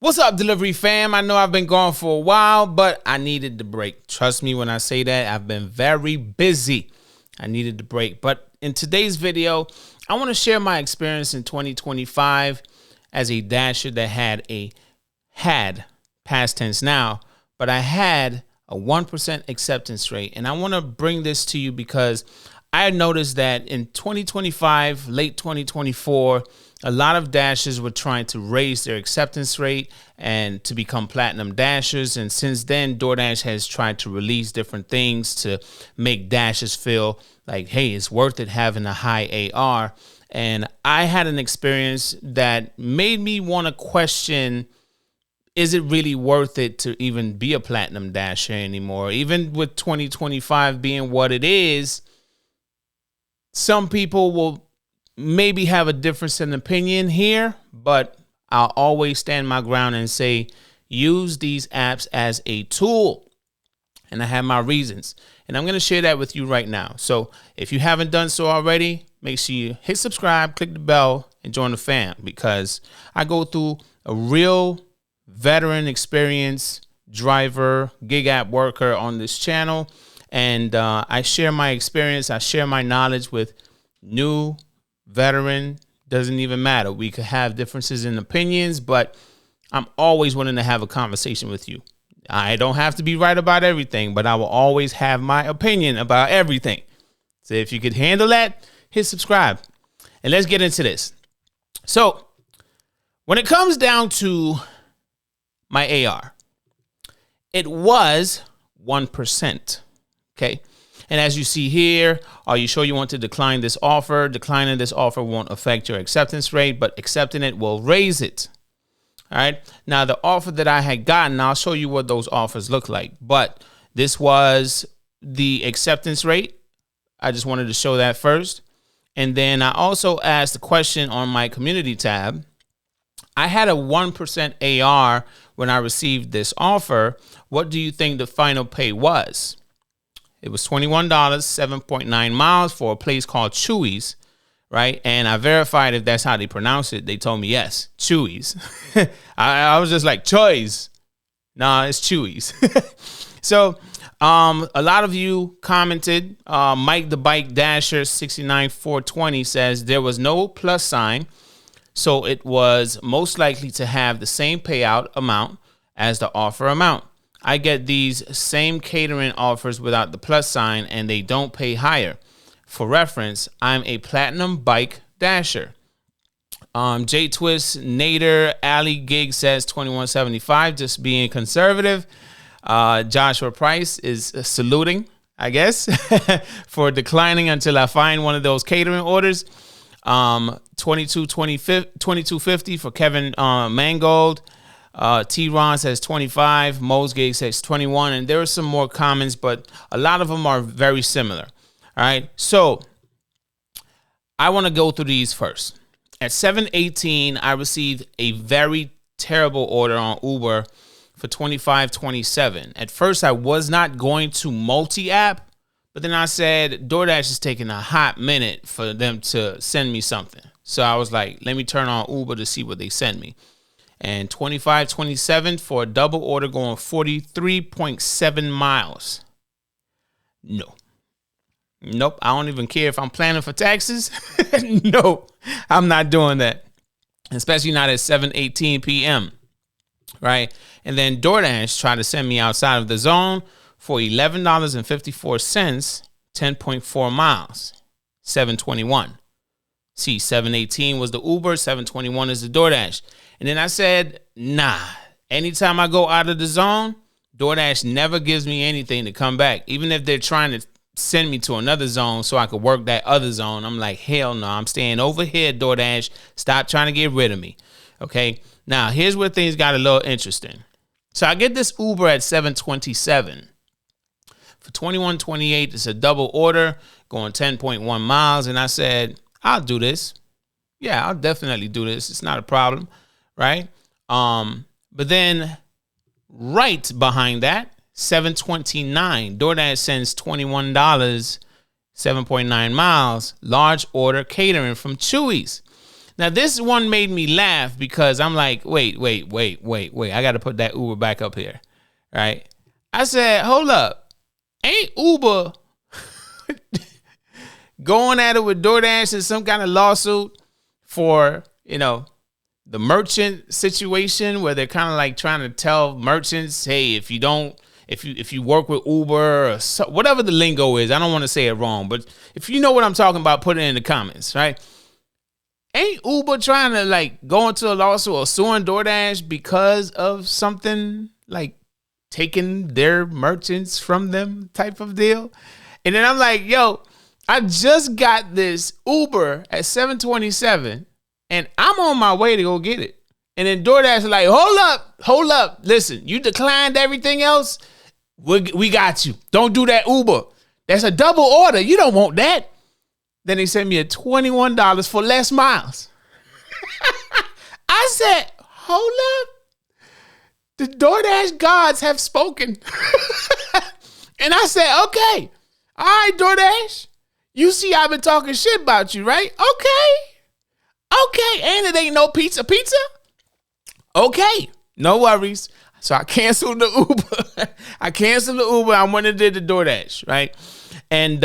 What's up, delivery fam? I know I've been gone for a while, but I needed the break. Trust me when I say that. I've been very busy. I needed the break. But in today's video, I want to share my experience in 2025 as a dasher that had past tense now, but I had a 1% acceptance rate. And I want to bring this to you because I noticed that in 2025, late 2024, a lot of dashers were trying to raise their acceptance rate and to become platinum dashers. And since then, DoorDash has tried to release different things to make dashers feel like, hey, it's worth it having a high AR. And I had an experience that made me want to question, is it really worth it to even be a platinum dasher anymore? Even with 2025 being what it is, some people will maybe have a difference in opinion here, but I'll always stand my ground and say, use these apps as a tool. And I have my reasons. And I'm going to share that with you right now. So if you haven't done so already, make sure you hit subscribe, click the bell, and join the fam, because I go through a real veteran experience driver, gig app worker on this channel. And I share my experience. I share my knowledge with new, veteran, doesn't even matter. We could have differences in opinions, but I'm always willing to have a conversation with you. I don't have to be right about everything, but I will always have my opinion about everything. So if you could handle that, hit subscribe. And let's get into this. So when it comes down to my AR, it was 1%. Okay. And as you see here, are you sure you want to decline this offer? Declining this offer won't affect your acceptance rate, but accepting it will raise it. All right. Now, the offer that I had gotten, I'll show you what those offers look like. But this was the acceptance rate. I just wanted to show that first. And then I also asked the question on my community tab. I had a 1% AR when I received this offer. What do you think the final pay was? It was $21, 7.9 miles for a place called Chewy's, right? And I verified if that's how they pronounce it. They told me, yes, Chewy's. I was just like, Choi's. Nah, it's Chewy's. So a lot of you commented. Mike the Bike Dasher 69420 says there was no plus sign, so it was most likely to have the same payout amount as the offer amount. I get these same catering offers without the plus sign, and they don't pay higher. For reference, I'm a platinum bike dasher. J Twist Nader Alley Gig says 2175, just being conservative. Joshua Price is saluting, I guess, for declining until I find one of those catering orders. 2250 for Kevin Mangold. T-Ron says 25, Mo's Gig says 21, and there are some more comments, but a lot of them are very similar. All right, so I want to go through these first. At 7:18, I received a very terrible order on Uber for $25.27. At first, I was not going to multi-app, but then I said, DoorDash is taking a hot minute for them to send me something. So I was like, let me turn on Uber to see what they send me. And $25.27 for a double order going 43.7 miles. No. Nope. I don't even care if I'm planning for taxes. No, I'm not doing that. Especially not at 7:18 p.m. Right? And then DoorDash tried to send me outside of the zone for $11.54, 10.4 miles, 721. See, 7:18 was the Uber, 7:21 is the DoorDash. And then I said, nah, anytime I go out of the zone, DoorDash never gives me anything to come back. Even if they're trying to send me to another zone so I could work that other zone, I'm like, hell no, I'm staying over here, DoorDash. Stop trying to get rid of me. Okay, now here's where things got a little interesting. So I get this Uber at 7:27. For $21.28, it's a double order going 10.1 miles. And I said, I'll do this. Yeah, I'll definitely do this. It's not a problem. Right. But then right behind that, 7:29, DoorDash sends $21, 7.9 miles, large order catering from Chewy's. Now, this one made me laugh because I'm like, wait. I got to put that Uber back up here, right? I said, hold up. Ain't Uber going at it with DoorDash in some kind of lawsuit for, the merchant situation where they're kind of like trying to tell merchants, hey, if you work with Uber or whatever the lingo is, I don't want to say it wrong, but if you know what I'm talking about, put it in the comments, right? Ain't Uber trying to like go into a lawsuit or suing DoorDash because of something like taking their merchants from them type of deal? And then I'm like, yo, I just got this Uber at 7:27 and I'm on my way to go get it. And then DoorDash is like, hold up. Listen, you declined everything else. We got you. Don't do that Uber. That's a double order. You don't want that. Then they sent me a $21 for less miles. I said, hold up. The DoorDash gods have spoken. And I said, okay. All right, DoorDash. You see I've been talking shit about you, right? Okay. And it ain't no pizza. Okay. No worries. So I canceled the Uber. I went and did the DoorDash, right? And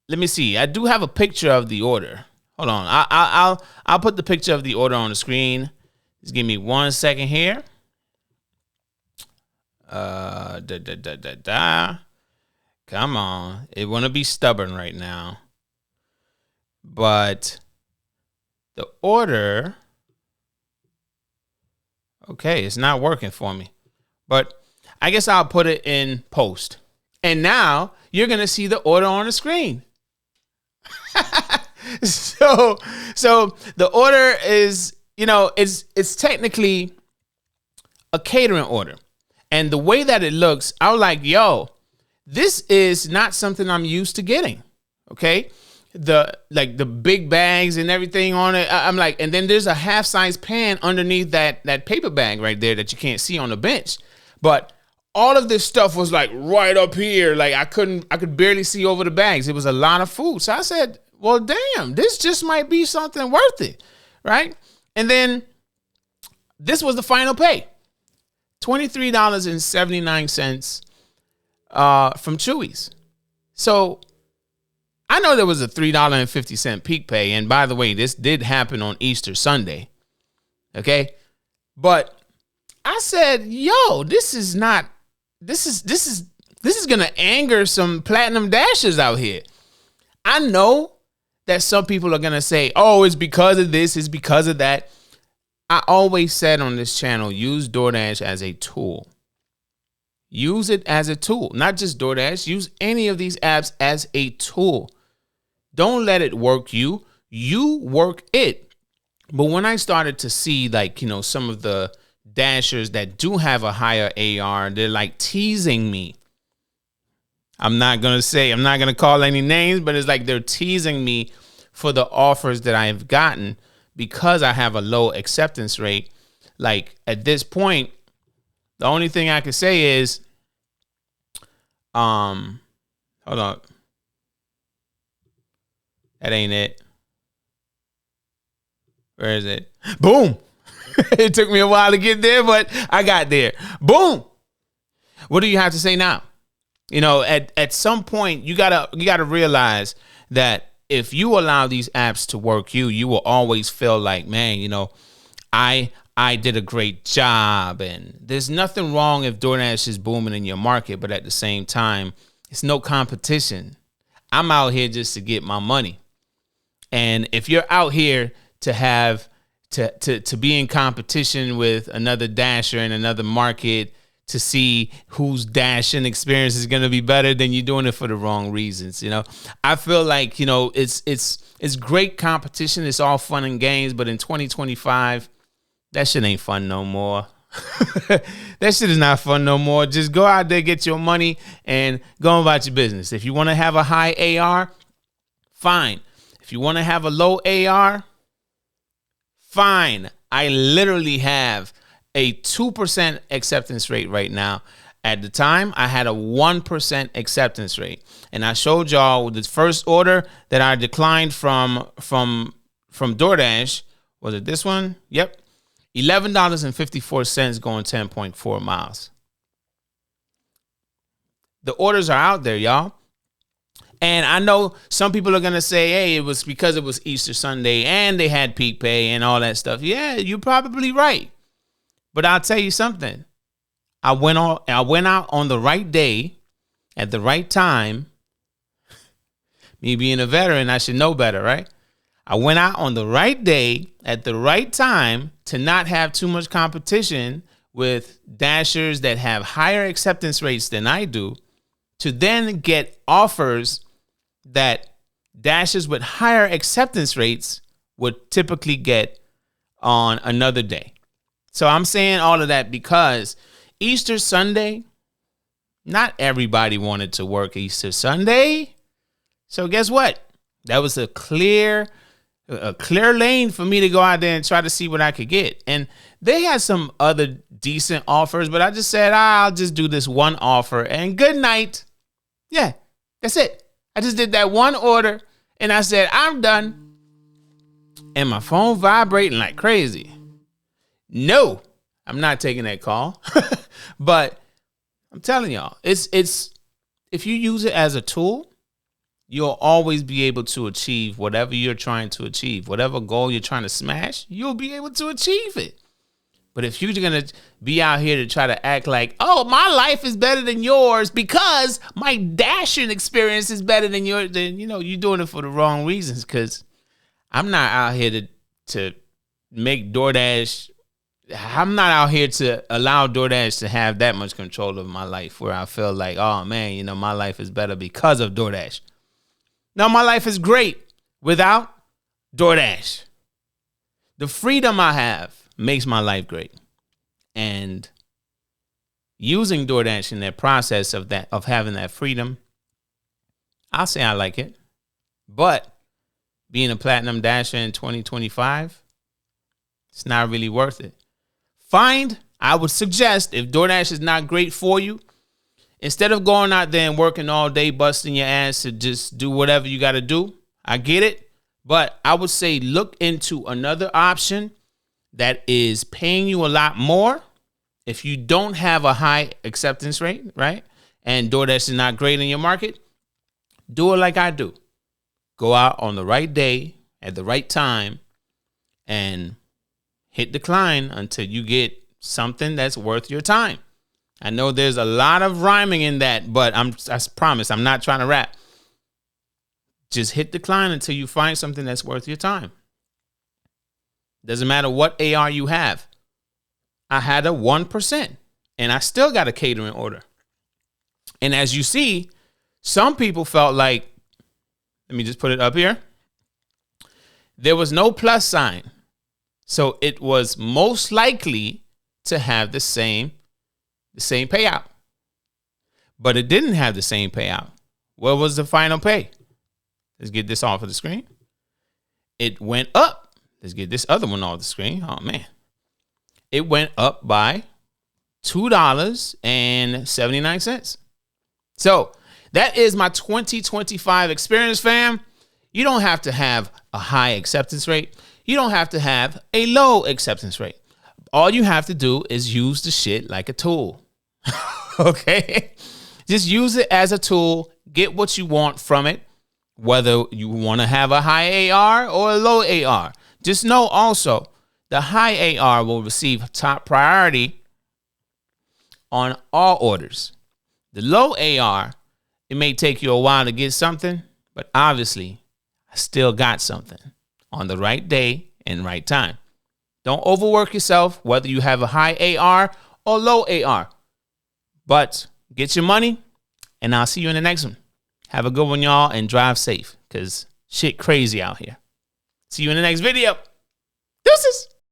let me see. I do have a picture of the order. Hold on. I'll put the picture of the order on the screen. Just give me 1 second here. Come on. It want to be stubborn right now. But the order. Okay, it's not working for me. But I guess I'll put it in post. And now you're going to see the order on the screen. So the order is, it's technically a catering order. And the way that it looks, I was like, yo, this is not something I'm used to getting. Okay. The big bags and everything on it. I'm like, and then there's a half size pan underneath that paper bag right there that you can't see on the bench. But all of this stuff was like right up here. Like I could barely see over the bags. It was a lot of food. So I said, well, damn, this just might be something worth it. Right. And then this was the final pay. $23.79 from Chewy's. So I know there was a $3.50 peak pay. And by the way, this did happen on Easter Sunday. Okay. But I said, yo, this is going to anger some platinum dashers out here. I know that some people are going to say, oh, it's because of this, it's because of that. I always said on this channel, use DoorDash as a tool. Use it as a tool, not just DoorDash. Use any of these apps as a tool. Don't let it work you. You work it. But when I started to see some of the dashers that do have a higher AR, they're like teasing me. I'm not going to call any names, but it's like they're teasing me for the offers that I've gotten because I have a low acceptance rate. Like at this point, the only thing I can say is, hold on. That ain't it. Where is it? Boom. It took me a while to get there, but I got there. Boom. What do you have to say now? At some point you gotta realize that if you allow these apps to work you will always feel like, man, I did a great job. And there's nothing wrong if DoorDash is booming in your market, but at the same time, it's no competition. I'm out here just to get my money. And if you're out here to have to be in competition with another dasher in another market to see whose dashing experience is going to be better, then you're doing it for the wrong reasons. I feel like, it's great competition. It's all fun and games. But in 2025, that shit ain't fun no more. That shit is not fun no more. Just go out there, get your money, and go about your business. If you want to have a high AR, fine. If you want to have a low AR, fine. I literally have a 2% acceptance rate right now. At the time, I had a 1% acceptance rate. And I showed y'all with the first order that I declined from from DoorDash. Was it this one? Yep. $11.54 going 10.4 miles. The orders are out there, y'all. And I know some people are going to say, hey, it was because it was Easter Sunday and they had peak pay and all that stuff. Yeah, you're probably right. But I'll tell you something. I went out on the right day at the right time. Me being a veteran, I should know better, right? I went out on the right day at the right time to not have too much competition with dashers that have higher acceptance rates than I do, to then get offers that dashers with higher acceptance rates would typically get on another day. So I'm saying all of that because Easter Sunday, not everybody wanted to work Easter Sunday. So guess what? That was a clear lane for me to go out there and try to see what I could get. And they had some other decent offers, but I just said, I'll just do this one offer and good night. Yeah, that's it. I just did that one order and I said, I'm done. And my phone vibrating like crazy. No, I'm not taking that call. But I'm telling y'all, it's if you use it as a tool, you'll always be able to achieve whatever you're trying to achieve. Whatever goal you're trying to smash, you'll be able to achieve it. But if you're going to be out here to try to act like, oh, my life is better than yours because my dashing experience is better than yours, then, you know, you're doing it for the wrong reasons. Because I'm not out here to make DoorDash. I'm not out here to allow DoorDash to have that much control of my life where I feel like, oh, man, you know, my life is better because of DoorDash. No, my life is great without DoorDash. The freedom I have makes my life great. And using DoorDash in that process of having that freedom, I'll say I like it. But being a platinum dasher in 2025, it's not really worth it. I would suggest, if DoorDash is not great for you, instead of going out there and working all day, busting your ass to just do whatever you got to do, I get it. But I would say look into another option that is paying you a lot more if you don't have a high acceptance rate, right? And DoorDash is not great in your market. Do it like I do. Go out on the right day at the right time and hit decline until you get something that's worth your time. I know there's a lot of rhyming in that, but I promise I'm not trying to rap. Just hit decline until you find something that's worth your time. Doesn't matter what AR you have. I had a 1% and I still got a catering order. And as you see, some people felt like, let me just put it up here. There was no plus sign. So it was most likely to have the same payout. But it didn't have the same payout. What was the final pay? Let's get this off of the screen. It went up. Let's get this other one off the screen. Oh, man. It went up by $2.79. So that is my 2025 experience, fam. You don't have to have a high acceptance rate. You don't have to have a low acceptance rate. All you have to do is use the shit like a tool. Okay? Just use it as a tool. Get what you want from it, whether you want to have a high AR or a low AR. Just know also the high AR will receive top priority on all orders. The low AR, it may take you a while to get something, but obviously I still got something on the right day and right time. Don't overwork yourself, whether you have a high AR or low AR. But get your money, and I'll see you in the next one. Have a good one, y'all, and drive safe, because shit crazy out here. See you in the next video. Deuces.